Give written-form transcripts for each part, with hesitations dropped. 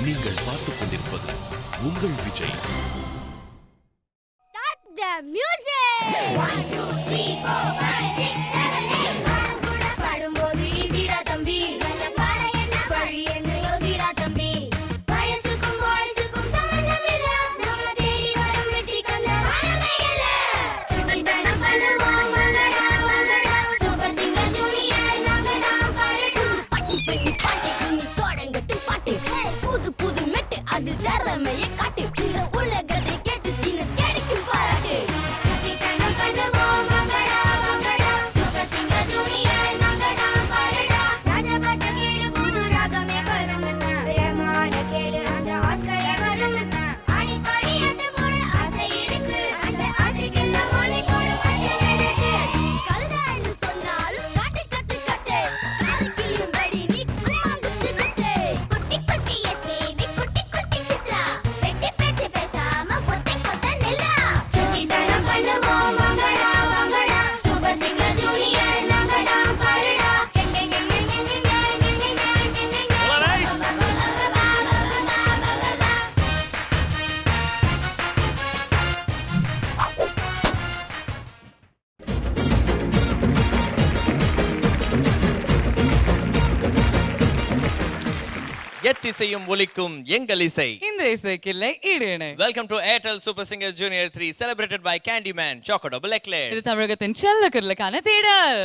நீங்கள் பார்த்துக் கொண்டிருப்பது உங்கள் விஜய். எத்திசையும் ஒலிக்கும் எங்கள் இசை, இந்த இசைக்கில்லை ஈடுணை. Welcome to Airtel Super singer junior 3 celebrated by Candyman Choco Double Eclairs. இது தமிழகத்தின் செல்லக்குரலுக்கான தேடல்.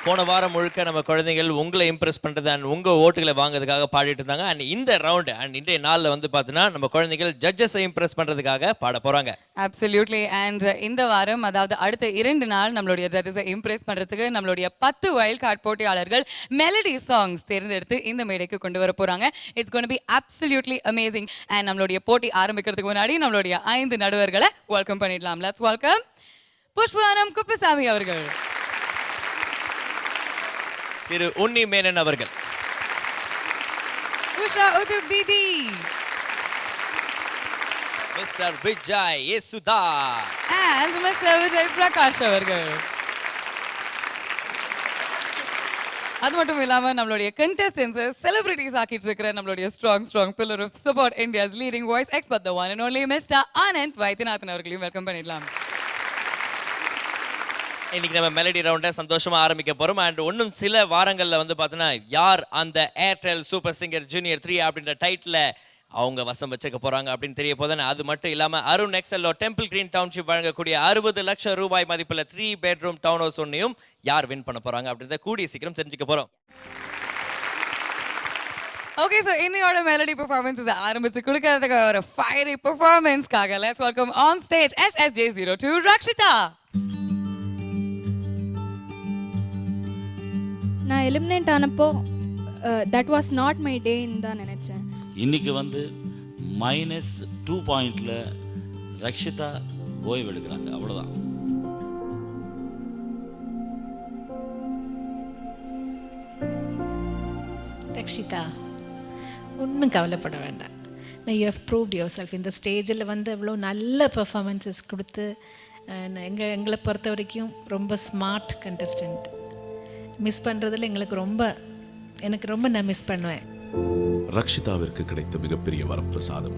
போன வாரம் முழுக்க நம்ம குழந்தைகள் உங்களை இம்ப்ரெஸ் பண்றது அண்ட் உங்க ஓட்டுகளை வாங்குறதுக்காக பாடிட்டு இருந்தாங்க. அண்ட் இந்த ரவுண்ட் அண்ட் இன்றைய நாள்ல வந்து பார்த்தீங்கன்னா நம்ம குழந்தைகள் ஜட்ஜஸை இம்ப்ரெஸ் பண்றதுக்காக பாட போறாங்க. அப்சல்யூட்லி. அண்ட் இந்த வாரம் அதாவது அடுத்த 2 நாள் நம்மளுடைய ஜட்ஜஸை இம்ப்ரெஸ் பண்றதுக்கு நம்மளுடைய 10 வைல்ட் கார்டு போட்டியாளர்கள் மெலடி சாங்ஸ் தேர்ந்தெடுத்து இந்த மேடைக்கு கொண்டு வர போறாங்க. It's going to be absolutely amazing. And நம்மளுடைய போட்டி ஆரம்பிக்கிறதுக்கு முன்னாடி நம்மளுடைய 5 நடுவர்களை வெல்கம் பண்ணிடலாம். லெட்ஸ் வெல்கம் புஷ்பவனம் குப்புசாமி அவர்கள், திரு உன்னி மேனன் அவர்கள், Usha Uthup didi, mister Vijay Yesudas and mister Vijay Prakash அவர்கள். அது மட்டும் இல்லாம நம்மளுடைய கண்டெஸ்டன்ஸ் செலிபிரிட்டிஸ் ஆக்கிட்டு இருக்கிற நம்மளுடைய strong pillar of support India's leading voice expert the one and only mister Anand Vaidyanathan அவர்களையும் வெல்கம் பண்ணிடலாம். இன்னைக்கு நம்ம மெலடி ரவுண்டை சந்தோஷமா ஆரம்பிக்க போறோம். அண்ட் இன்னும் சில வாரங்கள்ல வந்து பார்த்தோன்னா யார் அந்த ஏர்டெல் சூப்பர் சிங்கர் ஜூனியர் 3 அப்படின்ற டைட்டில் அவங்க வசம் வச்சுக்க போறாங்க அப்படின்னு தெரிய போதுன்னு. அது மட்டும் இல்லாம அருண் எக்ஸலோ டெம்பிள் கிரீன் டவுன்ஷிப் வழங்கக்கூடிய 60 லட்சம் ரூபாய் மதிப்புள்ள 3 பெட்ரூம் டவுன் ஹவுஸ் ஒன்னையும் யார் வின் பண்ண போறாங்க அப்படின்றத கூடிய சீக்கிரம் தெரிஞ்சுக்க போறோம். ஓகே, சோ இன்னையோட மெலடி பெர்ஃபார்மன்ஸஸ் ஆரம்பிச்சு கொடுக்கறதுக்கு ஒரு ஃபயரி பெர்ஃபார்மன்ஸ்க்காக let's welcome on stage SSJ02 Rakshitha. நான் எலிமினேட் ஆனப்போ தட் வாஸ் நாட் மை டேன்னு தான் நினச்சேன். இன்னைக்கு வந்து -2 பாயிண்ட்ல ரக்ஷிதா ஓய்வு எடுக்கிறாங்க, அவ்வளோதான். ரக்ஷிதா, ஒன்றும் கவலைப்பட வேண்டாம். நான் you have proved yourself. இந்த ஸ்டேஜில் வந்து அவ்வளோ நல்ல பெர்ஃபார்மன்ஸஸ் கொடுத்து எங்களை பொறுத்த வரைக்கும் ரொம்ப ஸ்மார்ட் கண்டஸ்டன்ட். மிஸ் பண்ணுறதுல எனக்கு ரொம்ப நான் மிஸ் பண்ணுவேன். ரக்ஷிதாவிற்கு கிடைத்த மிகப்பெரிய வரப்பிரசாதம்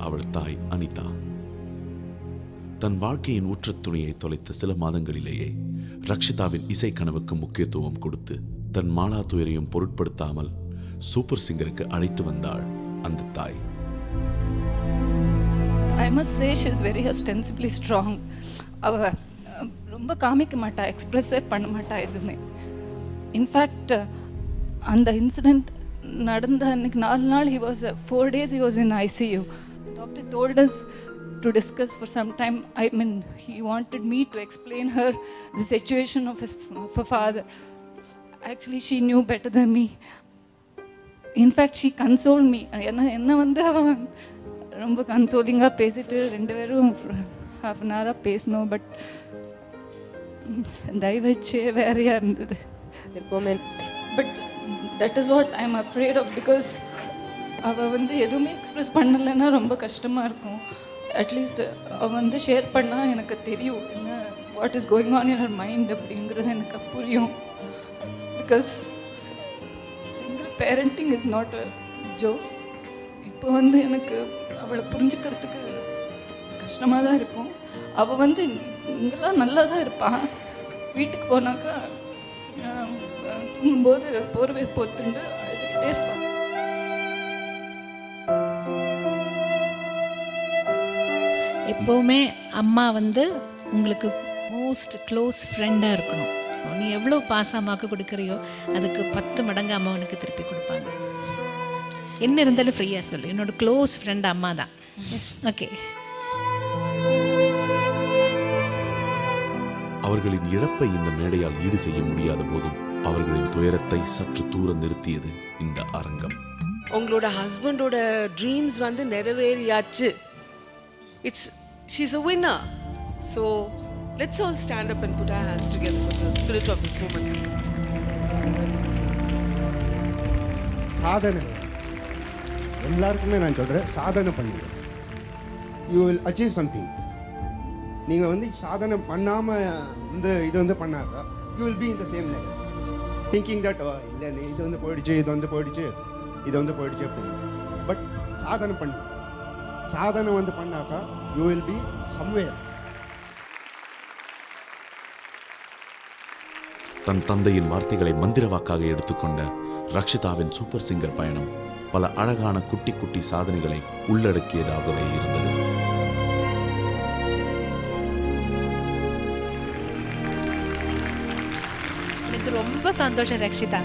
அவள் தாய் அனிதா. தன் வாழ்க்கையின் ஊற்ற துணையை தொலைத்த சில மாதங்களிலேயே ரக்ஷிதாவின் இசை கனவுக்கு முக்கியத்துவம் கொடுத்து தன் மாலா துயரையும் பொருட்படுத்தாமல் சூப்பர் சிங்கருக்கு அழைத்து வந்தாள் அந்த தாய். I must say she is very ostensibly strong. அவ ரொம்ப காமிக்க மாட்டா, எக்ஸ்பிரஸே பண்ண மாட்டா எதுவுமே. இன்ஃபேக்ட் அந்த இன்சிடெண்ட் நடந்த அன்னைக்கு 4 நாள் he was 4 days he was in ICU. Doctor told us to discuss for some time. I mean, he wanted me to explain her the situation of his father. Actually, she knew better than me. In fact, she consoled me. என்ன வந்து அவன் ரொம்ப கன்சோலிங்காக பேசிட்டு 2 பேரும் half an hour பேசணும். But தயவச்சே வேறையாக இருந்தது. But that is what I am afraid of. Because அவள் வந்து எதுவுமே எக்ஸ்ப்ரெஸ் பண்ணலைன்னா ரொம்ப கஷ்டமாக இருக்கும். அட்லீஸ்ட் அவள் வந்து ஷேர் பண்ணால் எனக்கு தெரியும் என்ன what is going on in her mind அப்படிங்கிறது எனக்கு புரியும். Because single parenting is not a Joe. இப்போ வந்து எனக்கு அவளை புரிஞ்சுக்கிறதுக்கு கஷ்டமாக தான் இருக்கும். அவள் வந்து இங்கெல்லாம் நல்லா தான் இருப்பாள். வீட்டுக்கு போனாக்கா தூங்கும்போது போர்வை போத்துண்டு அழுதுகிட்டே இருப்பாள். எப்போவுமே அம்மா வந்து உங்களுக்கு மோஸ்ட் க்ளோஸ் ஃப்ரெண்டாக இருக்கணும். நீ எவ்வளோ பாசம் அம்மாவுக்கு கொடுக்குறியோ அதுக்கு 10 மடங்கு அம்மா உனக்கு திருப்பி கொடுப்பாங்க. என்ன இருந்தாலும் ஃப்ரீயாக சொல்லு, என்னோட க்ளோஸ் ஃப்ரெண்ட் அம்மா தான். ஓகே. அவர்களின் இழப்பை இந்த மேடையால் ஈடு செய்ய முடியாத போதும் அவர்களின் துயரத்தை சற்று தூரம் நிறுத்தியது இந்த அரங்கம். உங்களோட ஹஸ்பண்டோட ட்ரீம்ஸ் வந்து நிறைவேறியாச்சு. she's a winner. So let's all stand up and put our hands together for the spirit of this woman. சாதனை எல்லாருக்குமே நான் சொல்கிறேன், சாதனை பண்ணுங்க. You will achieve something. நீங்கள் வந்து சாதனை பண்ணாமல் இது வந்து பண்ணாக்கா you will be in the same level thinking that இல்லை இது வந்து போயிடுச்சு அப்படின்னு. பட் சாதனை பண்ணி சாதனை வந்து பண்ணாக்கா யூ வில் பி சம்வேர். தன் தந்தையின் வார்த்தைகளை மந்திரவாக்காக எடுத்துக்கொண்ட ரக்ஷிதாவின் சூப்பர் சிங்கர் பயணம் பல அழகான குட்டி குட்டி சாதனைகளை உள்ளடக்கியதாகவே இருந்தது. எனக்கு ரொம்ப சந்தோஷம் ரக்ஷிதா.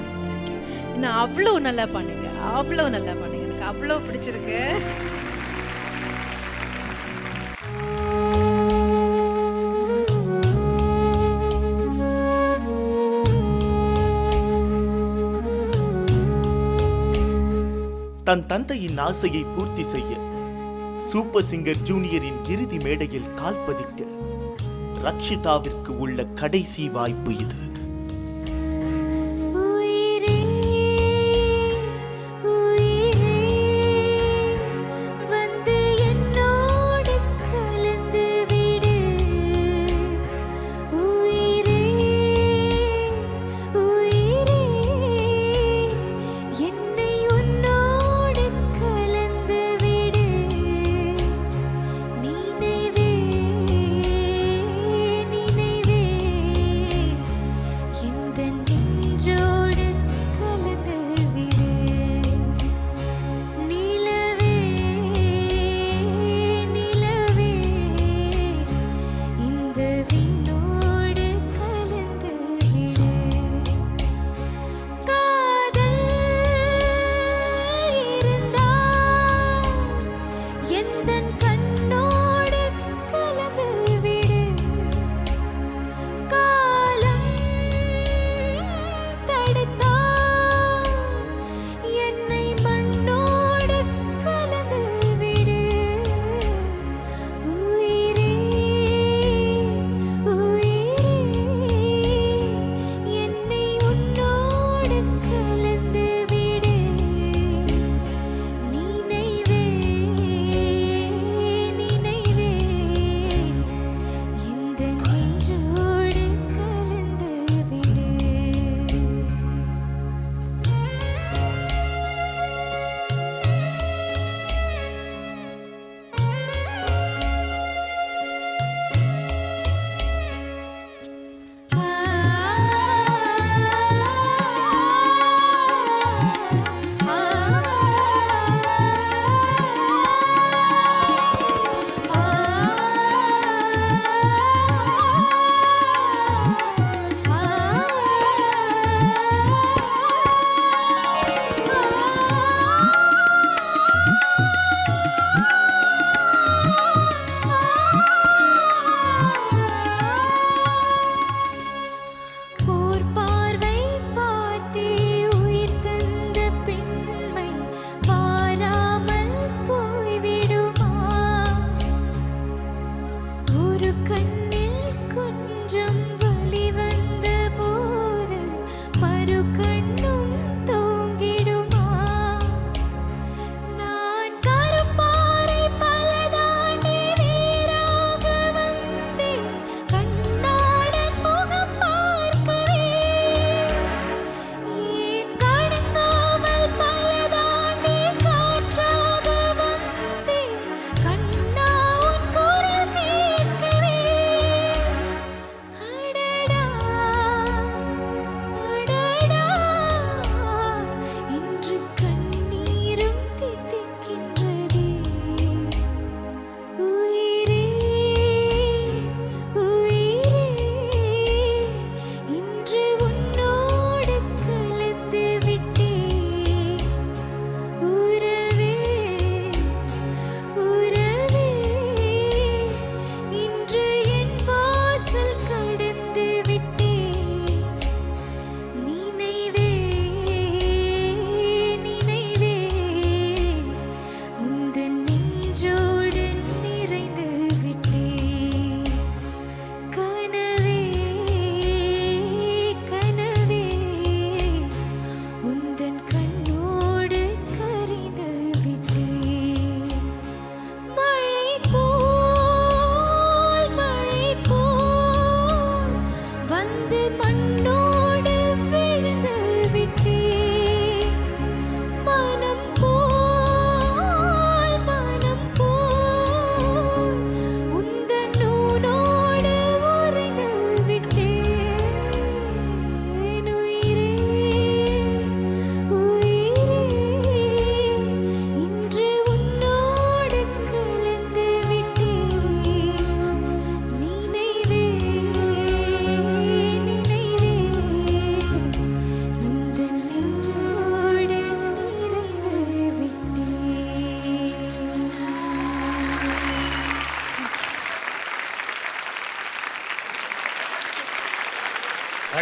இன்னும் அவ்வளோ நல்லா பண்ணுங்க, எனக்கு அவ்வளோ பிடிச்சிருக்கு. தன் தந்தையின் ஆசையை பூர்த்தி செய்ய சூப்பர் சிங்கர் ஜூனியரின் இறுதி மேடையில் கால் பதிக்க ரக்ஷிதாவிற்கு உள்ள கடைசி வாய்ப்பு இது.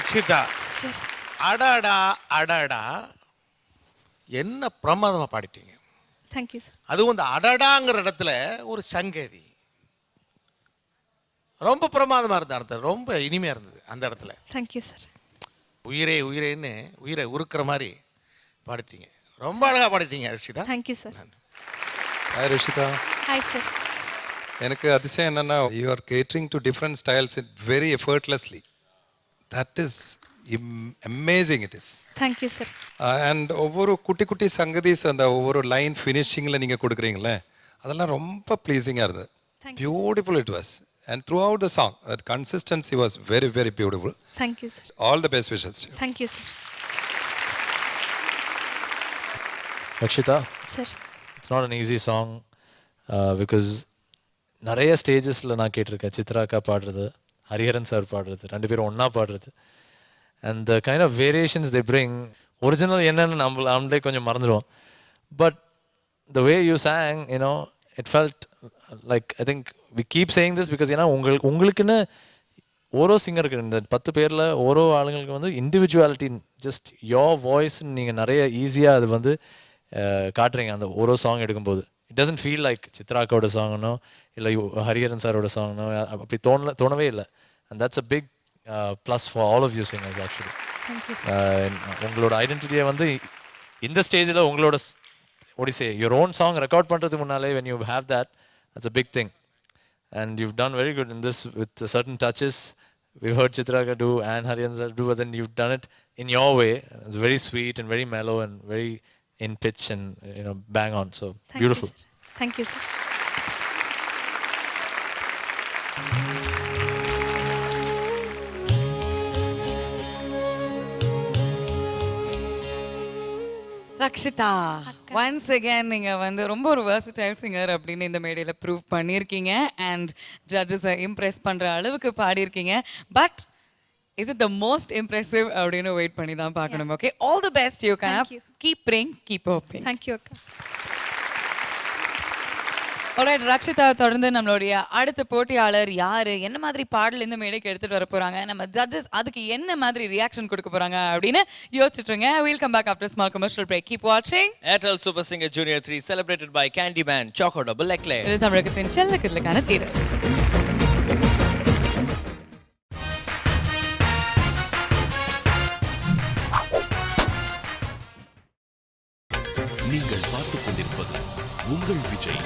ரக்ஷிதா, சார் அடாடா அடாடா, என்ன பிரமாதமாக பாடிட்டீங்க. Thank you sir. அதுவும் இந்த அடடாங்கிற இடத்துல ஒரு சங்கதி ரொம்ப பிரமாதமாக இருந்த இடத்துல ரொம்ப இனிமையாக இருந்தது. அந்த இடத்துல தேங்க்யூ சார். உயிரே உயிரேன்னு உயிரை உருக்குற மாதிரி பாடிட்டீங்க. ரொம்ப அழகாக பாடிட்டீங்க Rakshitha. Thank you sir. Hi Rishitha. Hi sir. எனக்கு அதிசயம் என்னன்னா you are catering to different styles it very effortlessly. That is amazing it is. Thank you sir. And ஒவ்வொரு குட்டி குட்டி சங்கதிஸ் அந்த ஒவ்வொரு லைன் ஃபினிஷிங்கில் நீங்கள் கொடுக்குறீங்களே அதெல்லாம் ரொம்ப ப்ளீஸிங்காக இருந்தது. Beautiful it was. And throughout the song, that consistency was very, very beautiful. Thank you, sir. All the best wishes. Thank you, sir. Rakshita, sir, it's not an easy song because நிறைய ஸ்டேஜஸில் நான் கேட்டிருக்கேன். சித்ரா அக்கா பாடுறது, Hariharan sir பாடுறது, ரெண்டு பேரும் ஒன்றா பாடுறது. And the kind of variations they bring, original என்னன்னு நம்மளே கொஞ்சம் மறந்துடுவோம். But the way you sang, you know, it felt like, I think we keep saying this because ஏன்னா உங்களுக்குன்னு ஓரோ சிங்கருக்கு இந்த 10 பேரில் ஓரோ ஆளுங்களுக்கு வந்து இண்டிவிஜுவாலிட்டி, ஜஸ்ட் யோர் வாய்ஸ்ன்னு நீங்கள் நிறைய ஈஸியாக அது வந்து காட்டுறீங்க அந்த ஓரோ சாங் எடுக்கும்போது. இட் டசன்ட் ஃபீல் லைக் சித்ராக்காவோட சாங்னோ இல்லை ஹரிஹரன் சாரோட சாங்னோ அப்படி தோணவே இல்லை. And that's a big plus for all of you singers actually. உங்களோட ஐடென்டிட்டியை வந்து இந்த ஸ்டேஜில் உங்களோட ஒடிசே your own song ரெக்கார்ட் பண்ணுறதுக்கு முன்னாலே when you have that, that's a big thing. And you've done very good in this with certain touches. We've heard Chitraka do and Hariharan sir do, but then you've done it in your way. It's very sweet and very mellow and very in pitch and, you know, bang on. So thank beautiful. You, sir. Thank you, sir. Rakshitha, once again நீங்கள் வந்து ரொம்ப ஒரு versatile singer அப்படின்னு இந்த மேடையில் prove பண்ணியிருக்கீங்க. And ஜட்ஜஸை impress பண்ணுற அளவுக்கு பாடியிருக்கீங்க. But is it the most impressive அப்படின்னு வெயிட் பண்ணி தான் பார்க்கணும். Okay, all the best. You can keep praying, keep hoping. Thank you அக்கா. ஆல்ரைட் ரக்ஷிதா, தொடர்ந்து நம்மளுடைய அடுத்த போட்டியாளர் யாரு, என்ன மாதிரி பாடல் இந்த மேடைக்கு எடுத்துட்டு வர போறாங்க, நம்ம ஜட்ஜஸ் அதுக்கு என்ன மாதிரி ரியாக்ஷன் கொடுக்க போறாங்க அப்படின்னு யோசிச்சுட்டுருங்க. We'll come back after a small commercial break. Keep watching. Airtel Super Singer Junior 3 celebrated by Candyman Choco Double Eclairs. இது தமிழகத்தின் செல்லக்கிற்கான தேடல். நீங்கள் பார்த்துக் கொண்டிருப்பது உங்கள் Vijay.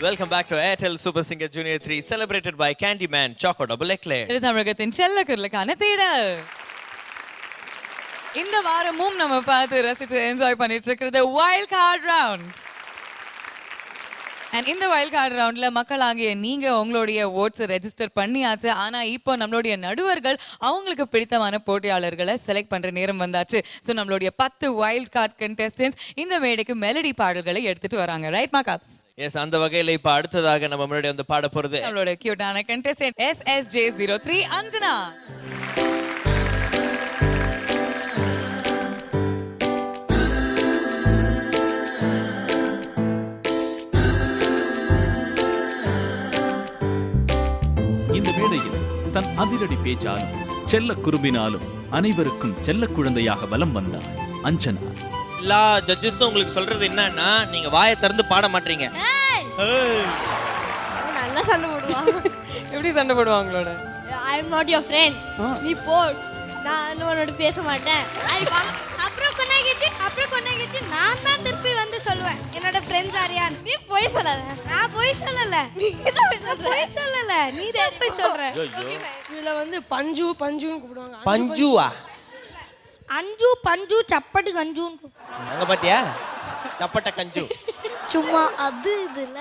Welcome back to Airtel Super Singer Junior 3 celebrated by Candyman Choco Double Eclairs. இது தமிழகத்தின் செல்லக்கிற்கான தேடல். இந்த வாரமும் நம்ம பார்த்து ரசிச்சு என்ஜாய் பண்ணிட்டு இருக்கிறது வைல்ட் கார்டு ரவுண்ட். அண்ட் இந்த வைல்ட் கார்டு ரவுண்ட்ல மக்களாகிய நீங்க உங்களுடைய ஓட்ஸை ரெஜிஸ்டர் பண்ணியாச்சு. ஆனா இப்போ நம்மளுடைய நடுவர்கள் அவங்களுக்கு பிடித்தமான போட்டியாளர்களை செலக்ட் பண்ற நேரம் வந்தாச்சு. ஸோ நம்மளுடைய 10 வைல்ட் கார்டு கண்டெஸ்டன்ஸ் இந்த மேடைக்கு மெலடி பாடல்களை எடுத்துட்டு வராங்க. ரைட் மாகாப்ஸ்? எஸ், அந்த வகையில் இப்போ அடுத்ததாக நம்ம முன்னாடி வந்து பாட போறது நம்மளோட கியூட்டான கண்டெஸ்டன்ட் SSJ03 அஞ்சனா. இந்த மேடையில் தன் அதிரடி பேச்சாலும் செல்ல குறும்பினாலும் அனைவருக்கும் செல்ல குழந்தையாக வலம் வந்தார் அஞ்சனா. எல்லா ஜட்ஜஸும் உங்களுக்கு சொல்றது என்னன்னா, நீங்க வாயை திறந்து பாட மாட்டீங்க. நல்லா சண்டை போடுவான். எப்படி சண்டை போடுவாங்களோட? ஐ அம் நாட் யுவர் ஃப்ரெண்ட். நீ போ, நான் உன்னோட பேச மாட்டேன். அப்புறம் கொண்டாகிச்சு நான் தான் திருப்பி வந்து சொல்லுவேன் என்னோட ஃப்ரெண்ட்ஸ் யார். நீ போய் சொல்லல. நான் போய் சொல்லல. நீ தான் போய் சொல்லல. நீ தான் போய் சொல்ற. இதுல வந்து பஞ்சு பஞ்சுன்னு கூப்பிடுவாங்க. பஞ்சுவா? அஞ்சு பஞ்சு சப்பட்டு கஞ்சுன்னு. அங்க பாத்தியா, சப்பட்ட கஞ்சு. சும்மா அது இதுல.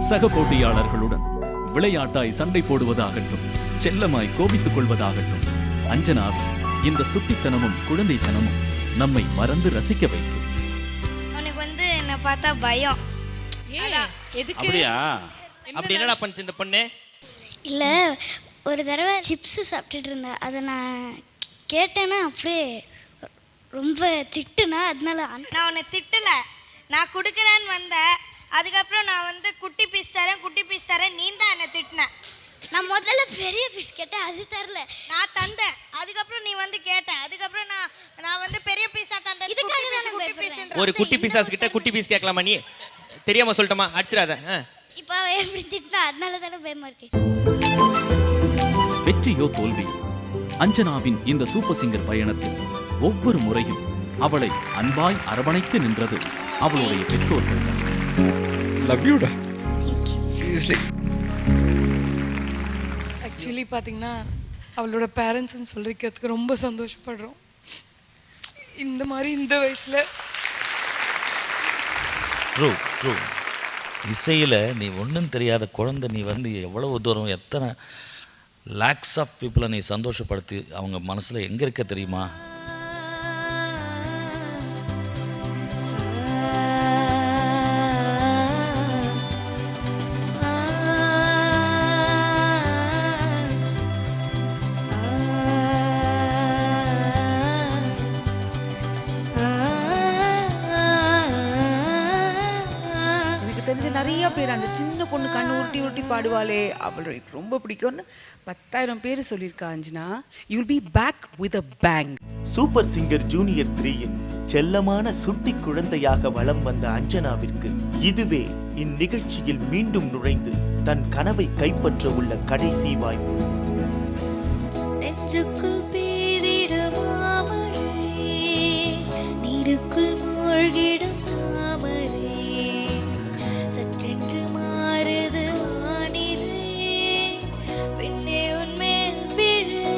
சக போட்டியாளர்களுடன் விளையாட்டாய் சண்டை போடுவதாகட்டும், செல்லமாய் கோபித்துக் கொள்வதாகட்டும், அஞ்சனாவின் இந்த சுட்டித்தனமும் குழந்தைத்தனமும் நம்மை மறந்து ரசிக்க வைக்கும். உனக்கு வந்து என்ன பார்த்தா பயம். எதுக்கு அப்படியா? அப்படி என்னடா பண்ணுச்சு இந்த பொண்ணு? இல்லை, ஒரு தடவை சிப்ஸு சாப்பிட்டுட்டு இருந்தேன். அதை நான் கேட்டேன்னா அப்படியே ரொம்ப திட்டுனா, அதனால நான் உன்னை திட்டல, நான் கொடுக்குறேன்னு வந்தேன். அதுக்கப்புறம் நான் வந்து குட்டி பீஸ் தரேன், நீ தான் என்னை திட்டின. நான் முதல்ல பெரிய பீஸ் கேட்டேன், அது தரல, நான் தந்தேன். அதுக்கப்புறம் நீ வந்து கேட்ட, அதுக்கப்புறம் நான் வந்து பெரிய பீஸ் தான் தந்தேன். குட்டி பீஸ் ஒரு குட்டி பீஸாஸ் கிட்ட குட்டி பீஸ் கேட்கலாமா நீ? தெரியாம சொல்லிட்டோமா? அடிச்சிடாத. இப்போ எப்படி திட்டினா, அதனால தானே பயமா இருக்கு. வெற்றியோ தோல்வி, அஞ்சனாவின் இந்த சூப்பர் சிங்கர் பயணத்தில் ஒவ்வொரு முறையும் அவளை அன்பாய் அரவணைத்து நின்றது அவளுடைய பெற்றோர்கள். லவ் யூ டா. சீரியஸ்லி. ஆக்சுவலி பார்த்தீங்கன்னா அவளோட பேரண்ட்ஸ்ன்னு சொல்லிக்கிறதுக்கு ரொம்ப சந்தோஷப்படுறோம். இந்த மாதிரி இந்த வயசில் ட்ரூ ட்ரூ. இசையில் நீ ஒன்றும் தெரியாத குழந்தை, நீ வந்து எவ்வளவு தூரம் எத்தனை லேக்ஸ் ஆஃப் பீப்புளை நீ சந்தோஷப்படுத்தி அவங்க மனசில் எங்கே இருக்க தெரியுமா? தெரிஞ்ச நிறைய பேர் அந்த சின்ன பொண்ணு கண்ணு உருட்டி உருட்டி பாடுவாளே, அவளுக்கு ரொம்ப பிடிக்கும்னு 10,000 பேர் சொல்லியிருக்கா Anjana. You will be back with a bang. Super singer junior 3 செல்லமான சுட்டி குழந்தையாக வலம் வந்த அஞ்சனாவிற்கு இதுவே இந்நிகழ்ச்சியில் மீண்டும் நுழைந்து தன் கனவை கைப்பற்ற உள்ள கடைசி வாய்ப்பு. நெஞ்சுக்குள் பெய்திடும் மாமழை, நீருக்குள் மூழ்கிடும் தாமரை, சற்றென்று மாறுது வானிலை, பெண்ணே உன்மேல் விழை,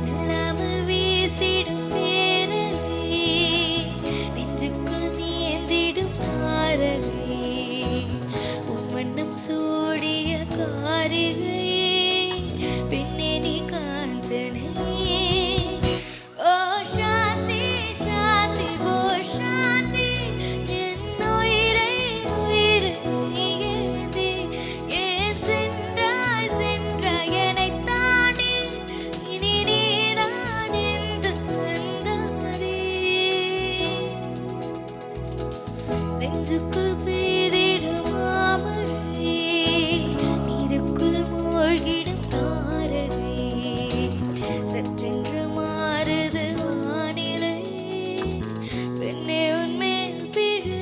நில்லாமல் வீசிடும் பேரலை, நெஞ்சுக்குள் நீந்திடும் தாரகை, உன் வண்ணம் சூடிய காரிகை, பெண்ணே நீ காஞ்சனை. ஓ சாந்தி சாந்தி ஓ சாந்தி, என் உயிரை உயிரை நீ ஏந்தி, ஏன் சென்றாய் சென்றாய் என்னை தாண்டி, இனி நீதான் என்று வந்தாதே. நெஞ்சுக்குள் பெய்திடும் மாமழை, நீருக்குள் மூழ்கிடும் தாரகை, சற்றென்று மாறுது வானிலை, பெண்ணே உன்மேல் பிழை.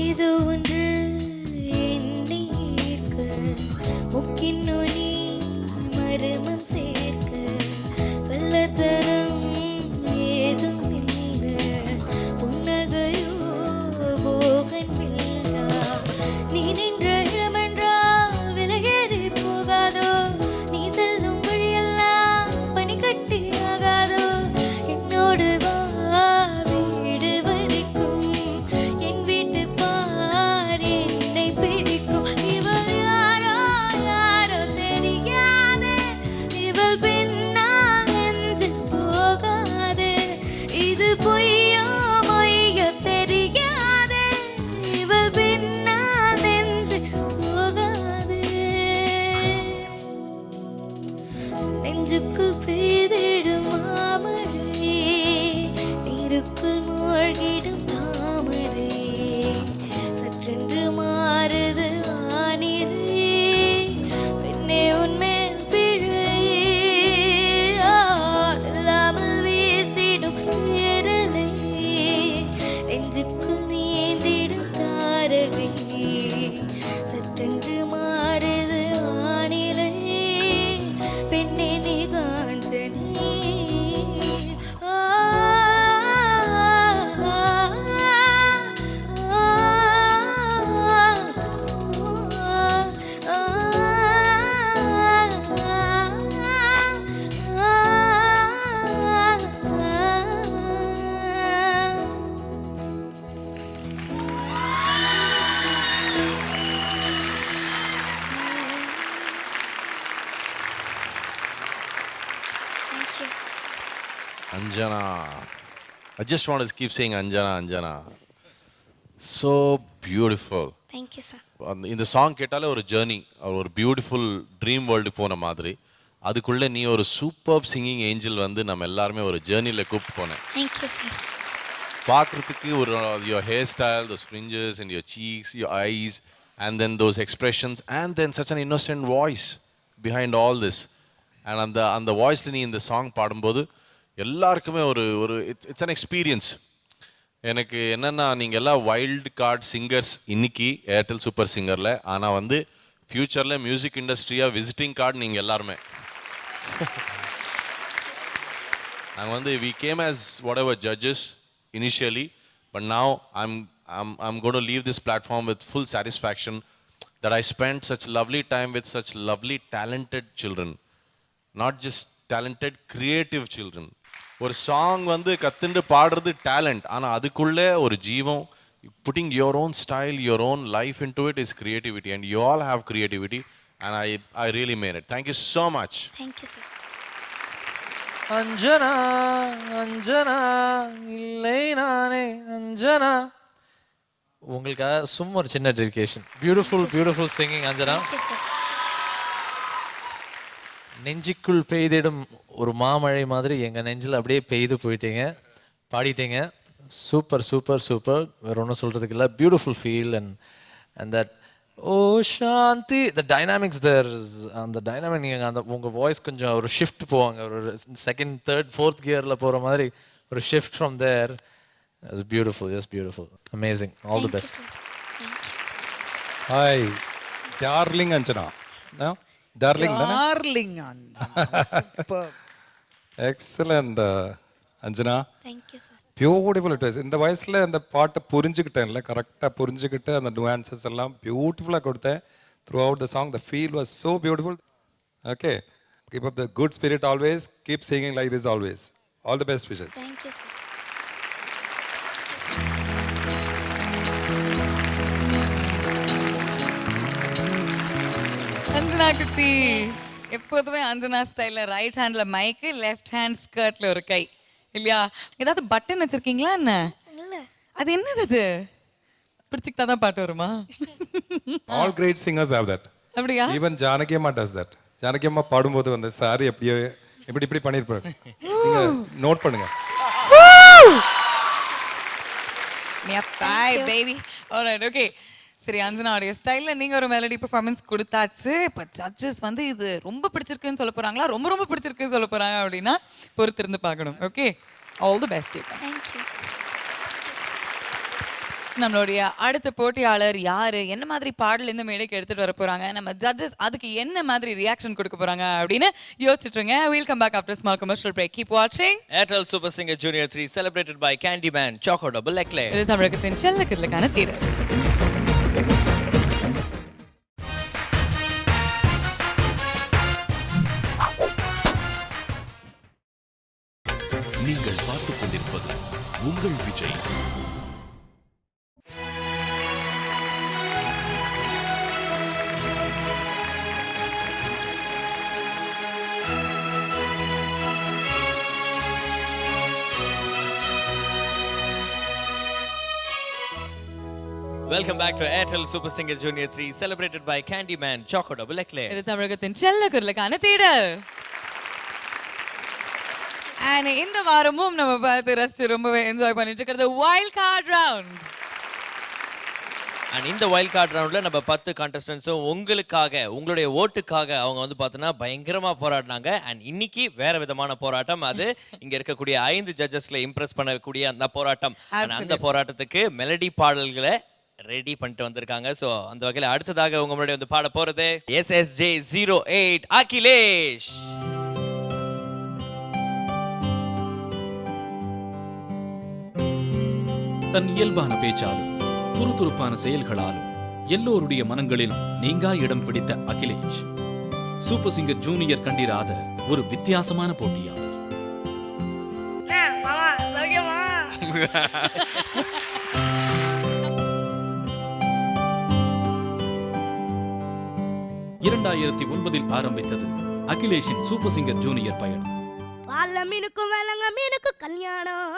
ஏதோ ஒன்று என்னை ஈர்க்க, முக்கின் நொடி மர்மம் சேர்க்க, கள்ளத்தனம் ஏதும் இல்லை, புன்னகையோ போகன் பில்லா, நீ நின்ற இடமென்றால் விலகேறி போகாதோ, நீ செல்லும் வழியெல்லாம் பனிக்கட்டி ஆகாதோ, என்னோடு வா வீடு வரைக்கும், என் வீட்டு பார் என்னை பிடிக்கும். இவள் யாரோ யாரோ தெரியாதே, இவள் பின்னால் நெஞ்சு போகாதே, இது பொய்யோ மொய்யோ தெரியாதே, இவள் பின்னால் நெஞ்சு போகாதே. நெஞ்சுக்குள் பெய்திடும் மாமழை, நீருக்குள் மூழ்கிடும் தாமரை, சற்றென்று மாறுது வானிலை, பெண்ணே உன்மேல் பிழை. இல்லாமல் வீசிடும் பேரலை, நெஞ்சுக்குள் நீந்திடும் தாரகை, சற்றென்று மாறுது வானிலை, பெண்ணே Anjana. I just want to keep saying Anjana, Anjana. So beautiful. Thank you, sir. இந்த சாங் கேட்டாலே ஒரு ஜேர்னி, ஒரு பியூட்டிஃபுல் ட்ரீம் வேர்ல்டு போன மாதிரி. அதுக்குள்ளே நீ ஒரு சூப்பர் சிங்கிங் ஏஞ்சல் வந்து நம்ம எல்லாருமே ஒரு ஜேர்னியில் கூப்பிட்டு போனேன். Thank you, sir. பார்க்குறதுக்கு ஒரு your hairstyle, those fringes and your cheeks, your eyes, and then those expressions, and then such an innocent voice behind all this. And அந்த வாய்ஸில் நீ இந்த சாங் பாடும்போது எல்லாருக்குமே ஒரு இட்ஸ் அன் எக்ஸ்பீரியன்ஸ். எனக்கு என்னென்னா நீங்கள் எல்லாம் வைல்டு கார்டு சிங்கர்ஸ் இன்னைக்கு ஏர்டெல் சூப்பர் சிங்கரில், ஆனால் வந்து ஃப்யூச்சரில் மியூசிக் இண்டஸ்ட்ரியாக விசிட்டிங் கார்டு நீங்கள் எல்லாருமே. நாங்கள் வந்து we came as whatever judges initially, but now I'm going to leave this platform with full satisfaction that I spent such lovely time with such lovely talented children, not just talented creative children. ஒரு song வந்து கத்துண்டு பாடுறது talent, ஆனால் அதுக்குள்ளே ஒரு ஜீவம். putting your own style, your own life into it is creativity, and you all have creativity, and I really mean it. Thank you so much. Thank you, sir. Anjana Anjana இல்லை நானே அஞ்சனா. உங்களுக்காக சும்மா ஒரு சின்ன டெடிகேஷன். Beautiful singing Anjana. நெஞ்சுக்குள் பெய்திடும் ஒரு மாமழை மாதிரி எங்கள் நெஞ்சில் அப்படியே பெய்து போயிட்டீங்க, பாடிட்டீங்க. சூப்பர் சூப்பர் சூப்பர், வேறு ஒன்றும் சொல்கிறதுக்கு இல்லை. Beautiful feel and that oh Shanti, the dynamics there. அந்த டைனாமிக் நீங்கள் அந்த உங்கள் வாய்ஸ் கொஞ்சம் ஒரு ஷிஃப்ட் போவாங்க, ஒரு செகண்ட் தேர்ட் ஃபோர்த் கியரில் போகிற மாதிரி ஒரு shift from there. It's beautiful, just beautiful, amazing. All the best. Hi darling Anjana. Darling super, excellent Anjana. Thank you, sir. Beautiful it was. இந்த வயசில் அந்த பாட்டை புரிஞ்சுக்கிட்டேன்ல, கரெக்டாக புரிஞ்சுக்கிட்டு அந்த nuances எல்லாம் பியூட்டிஃபுல்லாக கொடுத்தேன். Through out the song the feel was so beautiful. Okay, keep up the good spirit always, keep singing like this always. All the best wishes. Thank you, sir. Anjana குட்டி, எப்போதுமே அஞ்சனா ஸ்டைலில் ரைட் ஹேண்டில் மைக்கு, left hand ஸ்கர்ட்டில் ஒரு கை இல்லையா? ஏதாவது button வச்சிருக்கீங்களா என்ன? அது என்னது? அது பிடிச்சிக்கிட்டா தான் பாட்டு வருமா? All great singers have that. அப்படியா? ஈவன் ஜானகி அம்மா டஸ் தட். ஜானகி அம்மா பாடும்போது வந்து சாரி இப்படி பண்ணியிருப்பாரு. நீங்க நோட் பண்ணுங்க. பேபி. Alright, okay. சரி, அஞ்சனாவுடைய ஸ்டைலில் நீங்கள் ஒரு மெலடி பெர்ஃபார்மன்ஸ் கொடுத்தாச்சு. இப்போ ஜட்ஜஸ் வந்து இது ரொம்ப பிடிச்சிருக்குன்னு சொல்ல போகிறாங்களா, ரொம்ப ரொம்ப பிடிச்சிருக்குன்னு சொல்ல போகிறாங்க அப்படின்னா பொறுத்திருந்து பார்க்கணும். Okay, all the best. Thank you. நம்மளுடைய அடுத்த போட்டியாளர் யாரு, என்ன மாதிரி பாடல் இந்த மேடைக்கு எடுத்துட்டு வர போறாங்க, நம்ம ஜட்ஜஸ் அதுக்கு என்ன மாதிரி ரியாக்ஷன் கொடுக்க போறாங்க அப்படின்னு யோசிச்சுட்டுருங்க. We'll come back after a small commercial break. Keep watching. Airtel Super Singer Junior 3 celebrated by Candyman Choco Double Eclair. இது தமிழகத்தின் செல்லக்கிரலுக்கான தேடல். நீங்கள் பார்த்துக் கொண்டிருப்பது உங்கள் Vijay. Welcome back to Airtel Super Singer Junior 3 celebrated by Candyman Choco Double Eclair. இது தமிழகத்தின் செல்லக்கிரலுக்கான தேடல். And இந்த வாரமும் நம்ம பார்த்து ரசிச்சு ரொம்பவே என்ஜாய் பண்ணிட்டு இருக்கிறது வைல்ட் கார்ட் ரவுண்ட். அண்ட் இந்த வைல்ட் கார்ட் ரவுண்டில் நம்ம 10 கான்டெஸ்டன்ஸும் உங்களுக்காக, உங்களுடைய ஓட்டுக்காக அவங்க வந்து பார்த்தோன்னா பயங்கரமாக போராடினாங்க. அண்ட் இன்னைக்கு வேற விதமான போராட்டம். அது இங்கே இருக்கக்கூடிய 5 ஜட்ஜஸ்ல இம்ப்ரெஸ் பண்ணக்கூடிய அந்த போராட்டம். அந்த போராட்டத்துக்கு மெலடி பாடல்களை ரெடி பண்ணிட்டு வந்திருக்காங்க. ஸோ அந்த வகையில் அடுத்ததாக உங்க முன்னாடி வந்து பாட போறது SSJ 08 அகிலேஷ். தன் இயல்பான பேச்சாலும் துருதுருப்பான செயல்களாலும் எல்லோருடைய மனங்களிலும் நீங்கா இடம் பிடித்த அகிலேஷ் சூப்பர் சிங்கர் ஜூனியர் கண்டிராத ஒரு வித்தியாசமான போட்டியாளர். மாமா சௌக்கியமா? 2009 ஆரம்பித்தது அகிலேஷின் சூப்பர் சிங்கர் ஜூனியர் பயணம். பால்ல மீனுக்கும் வேலங்க மீனுக்கும் கல்யாணம்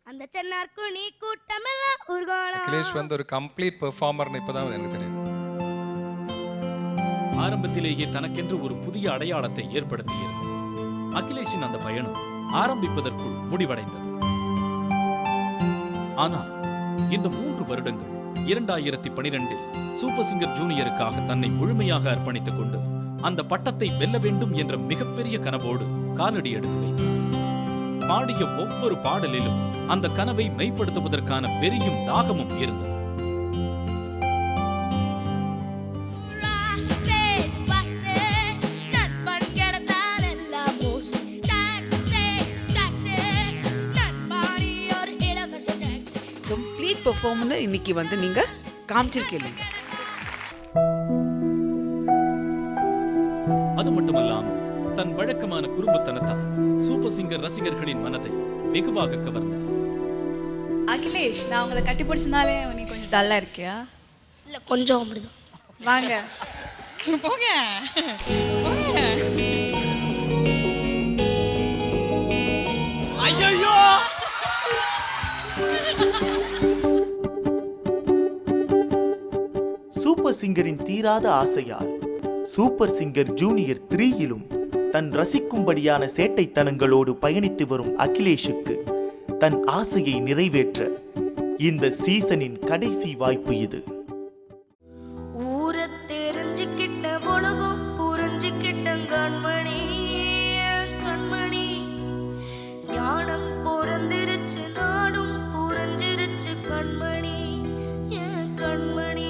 அந்த சென்னார்க்கு நீ கூட்டமெல்லாம் ஊர்கோலம். அகிலேஷ் வந்து ஒரு கம்ப்ளீட் பெர்ஃபார்மர்னு இப்போதான் எனக்கு தெரியுது. ஆரம்பத்திலேயே தனக்கென்று ஒரு புதிய அடையாளத்தை ஏற்படுத்தியிருந்தது. அகிலேஷின் அந்த பயணம் ஆரம்பிப்பதற்குள் முடிவடைந்தது. ஆனால் இந்த 3 வருடங்கள் 2012 சூப்பர் சிங்கர் ஜூனியருக்காக தன்னை முழுமையாக அர்ப்பணித்துக் கொண்டு அந்த பட்டத்தை வெல்ல வேண்டும் என்ற மிகப்பெரிய கனவோடு காலடி எடுத்து வைத்தார். பாடிய ஒவ்வொரு பாடலிலும் அந்த கனவை மெய்ப்படுத்துவதற்கான வெறியும் தாகமும் இருந்தது. கம்ப்ளீட் பெர்ஃபார்மன்ஸ் இன்னைக்கு வந்து நீங்க காமிச்சிருக்கீங்க. அது மட்டுமல்லாமல் தன் வழக்கமான குறும்புத்தனத்தால் சூப்பர் சிங்கர் ரசிகர்களின் மனதை வெகுவாக கவர்ந்தார். அகிலேஷ், நான் உங்களை கட்டி பிடிச்சனாலே நீ கொஞ்சம் டல்லா இருக்கியா? இல்ல கொஞ்சம் அப்படிதான். வாங்க போங்க போங்க. ஐயோ சூப்பர் சிங்கரின் தீராத ஆசையால் சூப்பர் சிங்கர் ஜூனியர் 3யிலும் தன் ரசிக்கும்படியான சேட்டைத்தனங்களோடு பயணித்து வரும் அகிலேஷுக்கு தன் ஆசையை நிறைவேற்ற இந்த சீசனின் கடைசி வாய்ப்பு இது. ஊரை தெரிஞ்சுக்கிட்ட உலகம் புரிஞ்சுக்கிட்ட கண்மணி கண்மணி ஞானம் பிறந்திருச்சு நாடும் புரிஞ்சிருச்சு கண்மணி என் கண்மணி.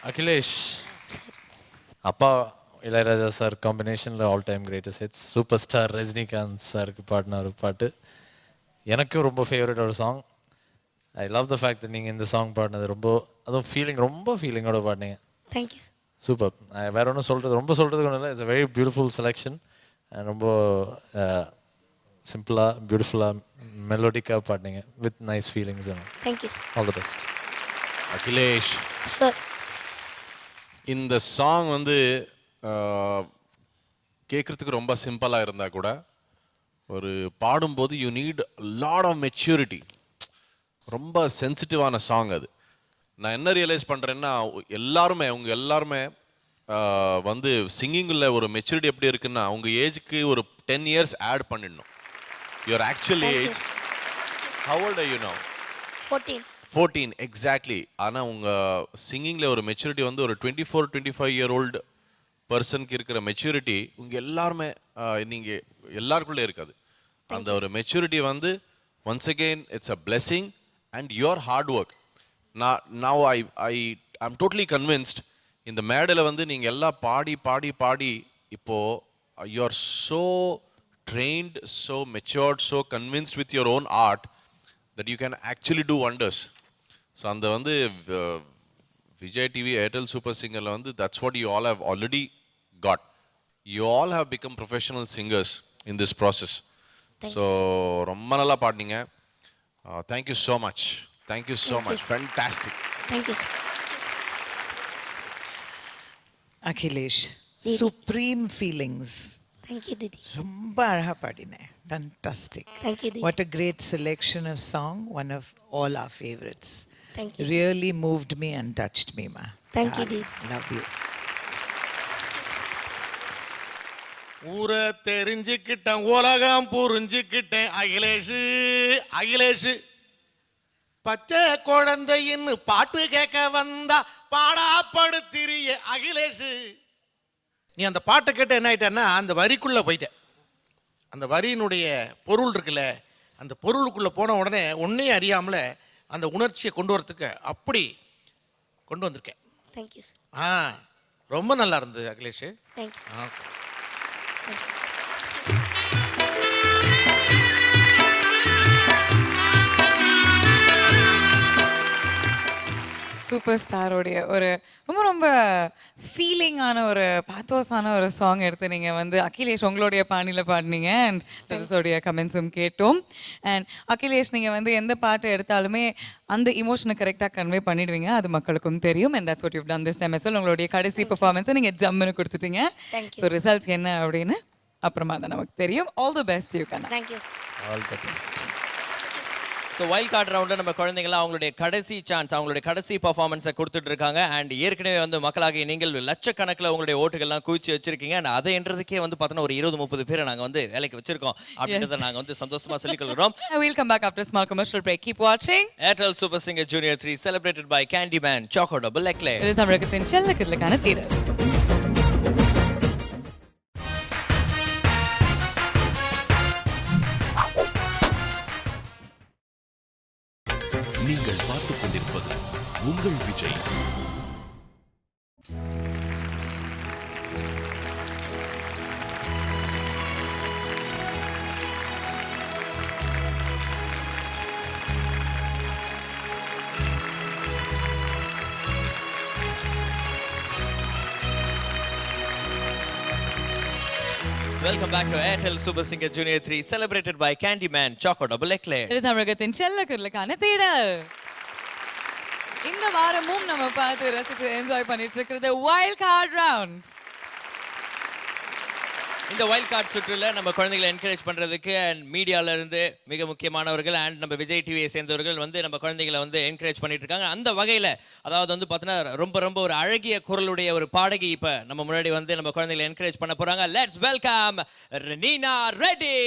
அகிலேஷ், அப்பா இளையராஜா சார் காம்பினேஷனில் all time greatest hits. Super star Rajinikanth சாருக்கு பாடின ஒரு பாட்டு. எனக்கும் ரொம்ப ஃபேவரட் ஒரு song. I love the fact நீங்கள் இந்த சாங் பாடினது அதுவும் ரொம்ப ஃபீலிங்கோட பாடினீங்க. தேங்க்யூ. சூப்பர். வேற ஒன்றும் சொல்கிறதுக்கு ஒன்றும் இல்லை. It's a very beautiful selection. ரொம்ப சிம்பிளாக பியூட்டிஃபுல்லாக மெலோடிக்காக பாடினீங்க with nice feelings. Thank you all the best. Akhilesh sir. இந்த சாங் வந்து கேட்குறதுக்கு ரொம்ப சிம்பிளாக இருந்தால் கூட ஒரு பாடும்போது you need lot of maturity. ரொம்ப சென்சிட்டிவான சாங் அது. நான் என்ன ரியலைஸ் பண்ணுறேன்னா எல்லாருமே வந்து சிங்கிங்கில் ஒரு மெச்சூரிட்டி எப்படி இருக்குன்னா உங்கள் ஏஜுக்கு ஒரு 10 years ஆட் பண்ணிடணும். Your actual age how old are you now? 14 exactly. ஆனால் உங்கள் சிங்கிங்கில் ஒரு மெச்சூரிட்டி வந்து ஒரு 24-25 year old பர்சனுக்கு இருக்கிற மெச்சூரிட்டி உங்கள் எல்லாருமே நீங்கள் எல்லாருக்குள்ளே இருக்காது. அந்த ஒரு மெச்சூரிட்டி வந்து once again it's a blessing and your hard work. now I'm totally convinced இந்த மேடையில் வந்து நீங்கள் எல்லாம் பாடி இப்போது you are so trained, so matured, so convinced with your own art that you can actually do wonders. So அந்த வந்து Vijay TV Airtel super சிங்கரில் வந்து that's what you all have already got. You all have become professional singers in this process. So ரொம்ப நல்லா பாடினீங்க. Thank you so much. Thank you so much. Fantastic. Thank you. Akhilesh, supreme feelings. Thank you, Didi. ரொம்ப அழகா பாடினேன். Fantastic. Thank you, Didi. What a great selection of song. One of all our favorites. Thank you. Really moved me and touched me, ma. Thank you, Didi. Love you. ஊரை தெரிஞ்சுக்கிட்டேன், உலகம் புரிஞ்சுக்கிட்டேன். அகிலேஷ் பச்சை குழந்தைன்னு பாட்டு கேட்க வந்தா பாடாப்படுத்திரிய அகிலேஷ். நீ அந்த பாட்டை கேட்ட என்ன ஆயிட்டேன்னா அந்த வரிக்குள்ளே போயிட்ட. அந்த வரியினுடைய பொருள் இருக்குல்ல, அந்த பொருளுக்குள்ளே போன உடனே ஒன்றையும் அறியாமல் அந்த உணர்ச்சியை கொண்டு வரத்துக்கு அப்படி கொண்டு வந்திருக்கேன். தேங்க்யூ. ரொம்ப நல்லா இருந்தது அகிலேஷ். தேங்க்யூ. ஓகே. சூப்பர் ஸ்டாரோடைய ஒரு ரொம்ப ரொம்ப ஃபீலிங்கான ஒரு பாத்தோஸான ஒரு சாங் எடுத்து நீங்கள் வந்து அகிலேஷ் உங்களுடைய பாணியில் பாடினீங்க. அண்ட் டெரஸோடைய கமெண்ட்ஸும் கேட்டோம். அண்ட் அகிலேஷ் நீங்கள் வந்து எந்த பாட்டு எடுத்தாலுமே அந்த இமோஷனை கரெக்டாக கன்வே பண்ணிடுவீங்க, அது மக்களுக்கும் தெரியும். And that's what you done this time as well. உங்களுடைய கடைசி பெர்ஃபார்மன்ஸை நீங்கள் ஜம்முன்னு கொடுத்துட்டீங்க. ஸோ ரிசல்ட்ஸ் என்ன அப்படின்னு அப்புறமா தான் நமக்கு தெரியும். ஆல் தி பெஸ்ட் யூ கண்ணா. Thank you. All the best. So wild card ரவுண்டில் நம்ம குழந்தைங்களாம் அவங்களுடைய கடைசி சான்ஸ், அவங்களுடைய கடைசி பர்ஃபார்மன்ஸை கொடுத்துட்டு இருக்காங்க. அண்ட் ஏற்கனவே வந்து மக்களாகிய நீங்கள் லட்சக்கணக்கில் உங்களுடைய ஓட்டுகள்லாம் குவிச்சு வச்சிருக்கீங்க. அண்ட் அதை என்றதுக்கே வந்து பார்த்தோன்னா ஒரு 20-30 பேரை நாங்கள் வந்து வேலைக்கு வச்சிருக்கோம் அப்படின்றத நாங்கள் வந்து சந்தோஷமாக சொல்லிக்கொள்கிறோம். We'll come back after a small commercial break. Keep watching. Airtel Super Singer Junior 3 celebrated by Candyman Choco Double Eclair. இது தமிழகத்தின் செல்லக்கிற்கான தேடல். நீங்கள் பார்த்துக் கொண்டிருப்பது உங்கள் Vijay. Welcome back to Airtel Super Singer Junior 3 celebrated by Candyman Choco Double Eclair. இது தமிழகத்தின் செல்லக்கிற்கான தேடல். இந்த வாரமும் நம்ம பார்த்து ரசித்து என்ஜாய் பண்ணிட்டு இருக்கிறது வைல்ட் கார்டு ரவுண்ட். இந்த வைல்ட் கார்டு சுற்றுல நம்ம குழந்தைகளை என்கரேஜ் பண்றதுக்கு அண்ட் மீடியால இருந்து மிக முக்கியமானவர்கள் அண்ட் நம்ம விஜய் டிவியை சேர்ந்தவர்கள் வந்து நம்ம குழந்தைகளை வந்து என்கரேஜ் பண்ணிட்டு இருக்காங்க. அந்த வகையில அதாவது வந்து பார்த்தீங்கன்னா ரொம்ப ஒரு அழகிய குரலுடைய ஒரு பாடகி இப்ப நம்ம முன்னாடி வந்து நம்ம குழந்தைகளை என்கரேஜ் பண்ண போறாங்க. Let's welcome Reena Reddy.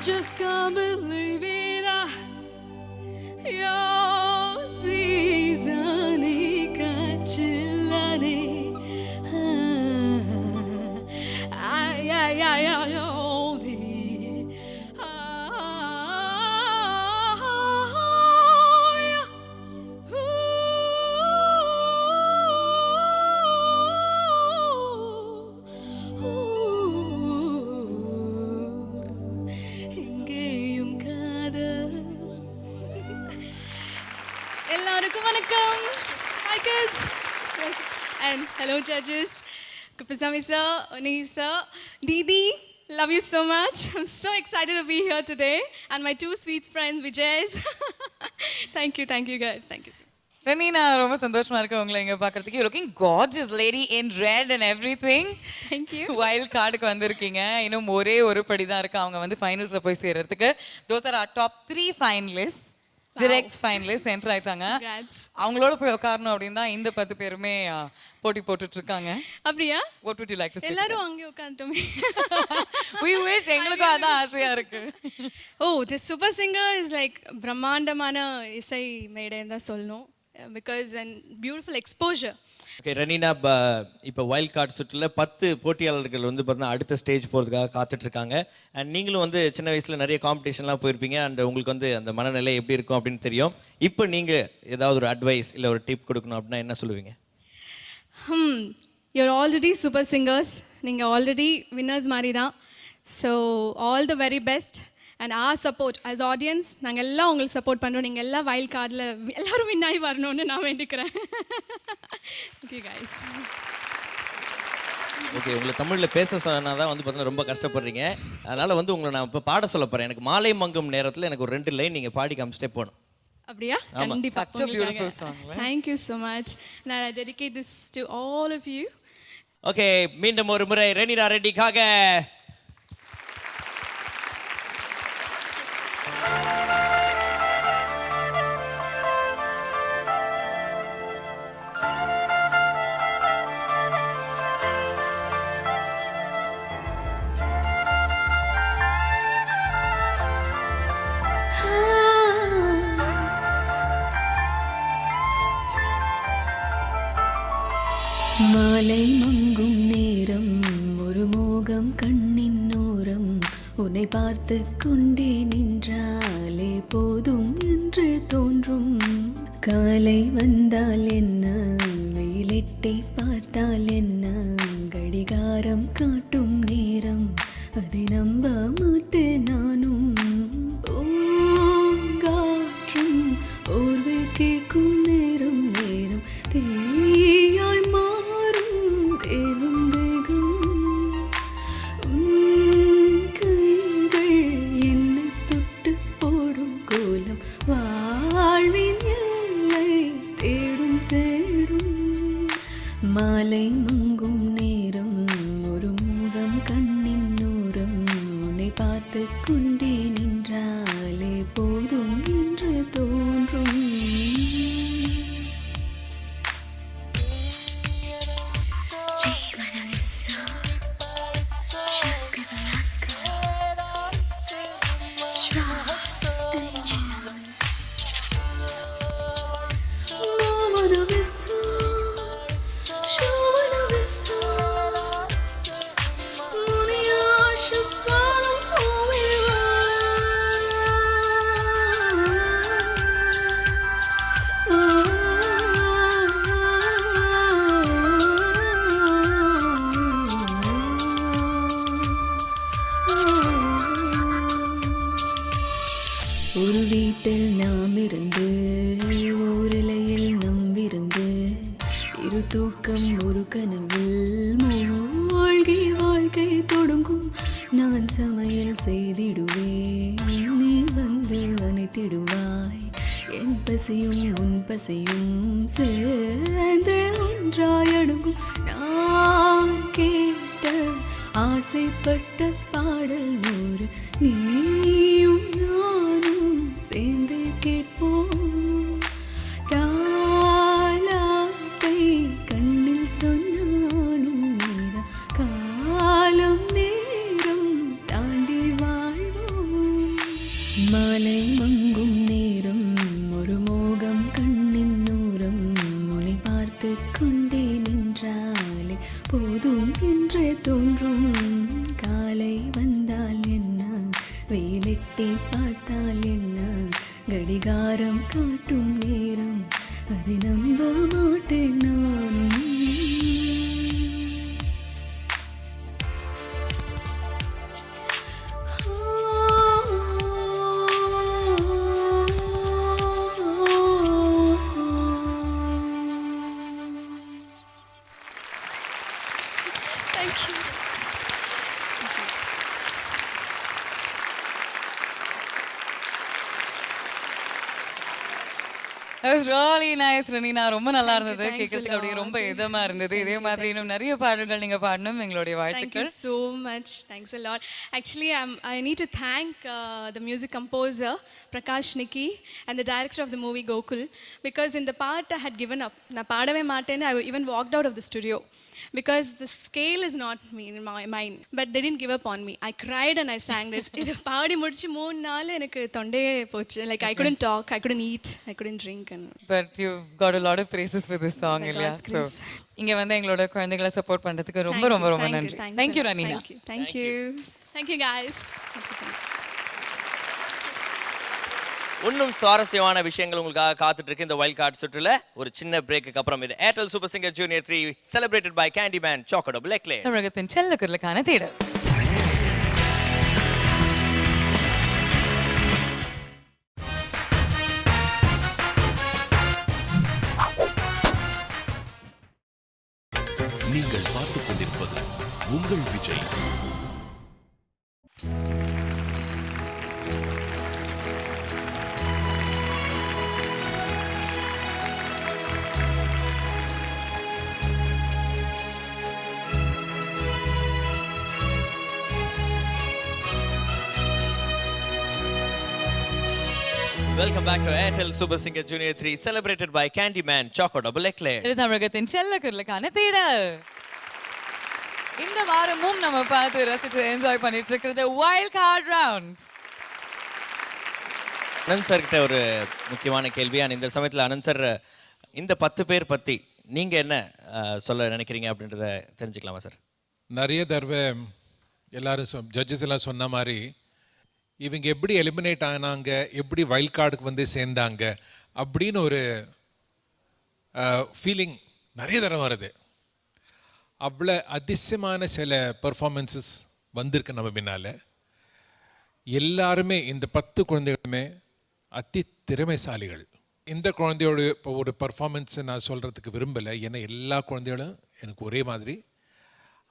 Just can't believe it. Your season kachilane. எல்லாருக்கும் வணக்கம். Hi kids. And hello judges. Kupasami sir, Oni sir, Didi, love you so much. I'm so excited to be here today. And my two sweet friends, Vijay's. Thank you guys. Thank you. Renina, ரொம்ப சந்தோஷமா இருக்கு உங்களை இங்க பார்க்கிறதுக்கு. You looking gorgeous lady in red and everything. Thank you. Wild cardக்கு வந்திருக்கீங்க. இன்னும் ஒரே ஒரு படி தான் இருக்கு அவங்க வந்து ஃபைனல்ஸ்ல போய் சேர்றதுக்கு. Those are our top 3 finalists. Direct finalists enter ஆயிட்டாங்க. அவங்களோட போய் உட்காரணும் அப்படின்னு தான் இந்த 10 பேருமே போட்டி போட்டுட்டு இருக்காங்க. அப்படியா? What would you like to say? எல்லாரும் அங்கே உட்காந்துட்டோமே. We wish எங்களுக்கும் அதான் ஆசையா இருக்கு. Oh, the super singer is like பிரம்மாண்டமான இசை மேடைன்னு தான் சொல்லணும். Because and beautiful exposure. Okay Renina, இப்போ வைல்ட் கார்டு சுற்றில் 10 போட்டியாளர்கள் வந்து பார்த்தீங்கன்னா அடுத்த ஸ்டேஜ் போகிறதுக்காக காத்துட்ருக்காங்க. அண்ட் நீங்களும் வந்து சின்ன வயசில் நிறைய காம்படிஷன்லாம் போயிருப்பீங்க. அண்ட் உங்களுக்கு வந்து அந்த மனநிலை எப்படி இருக்கும் அப்படின்னு தெரியும். இப்போ நீங்கள் ஏதாவது ஒரு அட்வைஸ் இல்லை ஒரு டிப் கொடுக்கணும் அப்படின்னா என்ன சொல்லுவீங்க? You're already super singers. நீங்கள் ஆல்ரெடி வின்னர்ஸ் மாதிரி தான். So all the very best. And our support as audience நாங்கள் எல்லாம் உங்களுக்கு சப்போர்ட் பண்ணுறோம். நீங்கள் எல்லாம் வைல்ட் கார்டில் எல்லோரும் வின்னாடி வரணும்னு நான் வேண்டிக்கிறேன். Okay guys. ஓகே, உங்களை தமிழில் பேச சொன்னால் தான் வந்து பார்த்தீங்கன்னா ரொம்ப கஷ்டப்படுறீங்க. அதனால் வந்து உங்களை நான் இப்போ பாட சொல்ல போகிறேன். எனக்கு மாலை மங்கும் நேரத்தில் எனக்கு ஒரு 2 லைன் நீங்கள் பாடி காமிச்சிட்டே போகணும். அப்படியா? கண்டிப்பாக. Thank you so much. நான் dedicate this to all of you. Okay, மீண்டும் ஒரு முறை ரெனினா ரெட்டிக்காக மாலை மங்கும் நேரம் ஒரு மோகம் கண்ணின் ஓரம் உன்னை பார்த்து கொண்டே நின்றாலே போதும் என்று தோன்றும். காலை வந்தால் என்ன, வெயிலிட்டை பார்த்தால் என்ன, கடிகாரம் காட்டும் நேரம் அதை நம்ப மாட்டேன் நானும். பூங்காற்றும் ஓர்வை கேட்கும் நேரம் நேரம் தீயாய் மாறும் தேவும் தேகம். கைகள் என்னை தொட்டு போடும் கோலம் வாழ்வின் எல்லை தேடும் தேடும். மாலை மங்கும் நேரம் ஒரு மூகம் கண்ணின் ஓரம் உன்னை பார்த்து கொண்டே நின்றாலே போதும் என்று தோன்றும். ஒரு வீட்டில் நாம் இருந்து ஓரிலையில் நம்பிருந்து இரு தூக்கம் ஒரு கனவில் மூழ்கி வாழ்க்கை தொடங்கும். நான் சமையல் செய்திடுவேன், நீ வந்து அணைத்திடுவாய். என் பசியும் உன் பசியும் சேர்ந்து ஒன்றாய் அடங்கும். நான் கேட்ட ஆசைப்பட்ட பாடல் நூறு நீயும் நானும் சேர்ந்து கேட்போம். தாலாட்டை கண்ணில் சொன்னாலும் நீதான் காலம் நேரம் தாண்டி வாழ்வோம். மாலை மங்கும் நேரம் ஒரு மோகம் கண்ணின் நூறம் மொழி பார்த்து கொண்டே நின்றாலே போதும் என்றே தோன்றும். காலை வந்தால் என்ன, வெயிலிட்டே பார்த்தால் என்ன, கடிகாரம் காட்டும் நேரம் அதை நம்ப மாட்டேன் நானும். Thank you. That was really nice, Ranina. ரொம்ப நல்லா இருந்தது. Thanks a கேட்கறதுக்கு அப்படியே lot. ரொம்ப இதமா இருந்தது. இதே மாதிரி இன்னும் நிறைய பாடல்கள் நீங்க பாடணும் எங்களுடைய Thank you வாழ்த்துக்கள். so much. Thanks a lot. Actually, I need to thank the music composer, Prakash Nikki, and the director of the movie, Gokul, because in the part I had given up. நான் பாடவே மாட்டேன்னு I even walked out of the studio. Because the scale is not mine. But they didn't give up on me. I cried and I sang this. இது பாடி முடிச்சு 3 நாள் எனக்கு தொண்டையே போச்சு. Like I couldn't talk, I couldn't eat, I couldn't drink. But you've got a lot of praises for this song, இல்லையா? So இங்க வந்து எங்களோட குழந்தைகளை சப்போர்ட் பண்றதுக்கு ரொம்ப ரொம்ப ரொம்ப நன்றி. Thank you, Ranina. Thank you. Thank you guys. இன்னும் சுவாரஸ்யமான விஷயங்கள் உங்களுக்காக காத்துட்டு இருக்கு இந்த வைல்ட் கார்டு சுற்றுல. ஒரு சின்ன பிரேக்குக்கு அப்புறம் இது Airtel Super singer junior 3 celebrated by Candyman choco double eclairs. தமிழகத்தின் செல்லக்குரலுக்கான தேடல். நீங்கள் பார்த்துக் கொண்டிருப்பது உங்கள் Vijay. Welcome back to Airtel Super Singer Junior 3 celebrated by Candyman Choco Double Eclairs. இது தமிழகத்தின் செல்லக்குரலுக்கான தேடல். இந்த வாரமும் நம்ம பார்த்து ரசிச்சு என்ஜாய் பண்ணிட்டு இருக்கிறது wild card round. Anand sir கிட்ட ஒரு முக்கியமான கேள்வி. இந்த சமயத்தில் அனந்த் சார் இந்த 10 பேர் பத்தி நீங்க என்ன சொல்ல நினைக்கிறீங்க அப்படின்றத தெரிஞ்சுக்கலாமா சார்? நிறைய தடவை எல்லாரும் ஜட்ஜஸ் எல்லாம் சொன்ன மாதிரி இவங்க எப்படி எலிமினேட் ஆனாங்க, எப்படி வைல்ட் கார்டுக்கு வந்து சேர்ந்தாங்க அப்படின்னு ஒரு ஃபீலிங் நிறைய தடவை வருது. அவ்வளோ அதிசயமான சில பெர்ஃபார்மன்ஸஸ் வந்திருக்கு நம்ம பின்னால். எல்லாருமே இந்த 10 குழந்தைகளுமே அதி திறமைசாலிகள். இந்த குழந்தையோட இப்போ ஒரு பர்ஃபார்மன்ஸை நான் சொல்கிறதுக்கு விரும்பலை, ஏன்னா எல்லா குழந்தைகளும் எனக்கு ஒரே மாதிரி.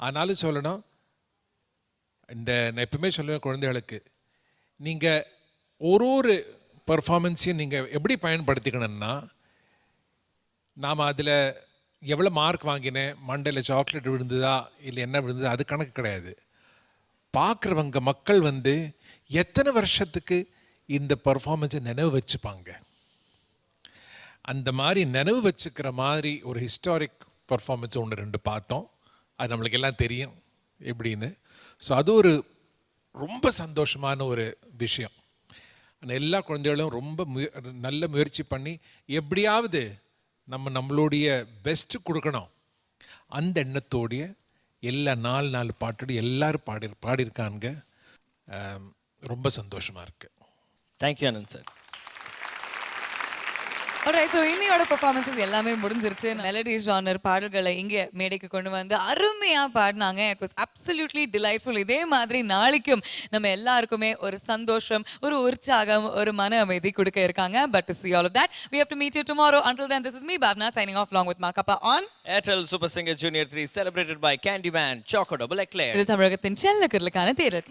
ஆனாலும் சொல்லணும், நான் எப்பவுமே சொல்லுவேன் குழந்தைகளுக்கு, நீங்கள் ஒரு பர்ஃபார்மன்ஸையும் நீங்கள் எப்படி பயன்படுத்திக்கணும்னா, நாம் அதில் எவ்வளோ மார்க் வாங்கினேன், மண்டையில் சாக்லேட் விழுந்ததா இல்லை என்ன விழுந்ததா அது கணக்கு கிடையாது. பார்க்குறவங்க மக்கள் வந்து எத்தனை வருஷத்துக்கு இந்த பர்ஃபார்மன்ஸை நினைவு வச்சுப்பாங்க. அந்த மாதிரி நினைவு வச்சுக்கிற மாதிரி ஒரு ஹிஸ்டாரிக் பர்ஃபார்மன்ஸ் 1-2 பார்த்தோம். அது நம்மளுக்கு எல்லாம் தெரியும் எப்படின்னு. ஸோ அது ஒரு ரொம்ப சந்தோஷமான ஒரு விஷயம். ஆனால் எல்லா குழந்தைகளும் ரொம்ப நல்ல முயற்சி பண்ணி எப்படியாவது நம்மளுடைய பெஸ்ட்டு கொடுக்கணும் அந்த எண்ணத்தோடைய எல்லா 4 பாட்டோடு எல்லாரும் பாடியிருக்காங்க. ரொம்ப சந்தோஷமாக இருக்குது. Thank you Anand sir. Alright, so இன்னையோட பெர்ஃபார்மன்ஸஸ் எல்லாமே முடிஞ்சிருச்சு. மெலடி ஜானர் பாடல்களை இங்கே மேடைக்கு கொண்டு வந்து அருமையா பாடினாங்க. It was absolutely delightful. இதே மாதிரி நாளைக்கும் நம்ம எல்லாருக்குமே ஒரு சந்தோஷம், ஒரு உற்சாகம், ஒரு மன அமைதி கொடுக்க இருக்காங்க. But to see all of that, we have to meet you tomorrow. Until then, this is me, Bhavna, signing off along with Makappa on Airtel Super Singer Junior 3 celebrated by Candyman Choco Double Eclairs. இது தமிழகத்தின் செல்லக்குரலுக்கான தேடல்.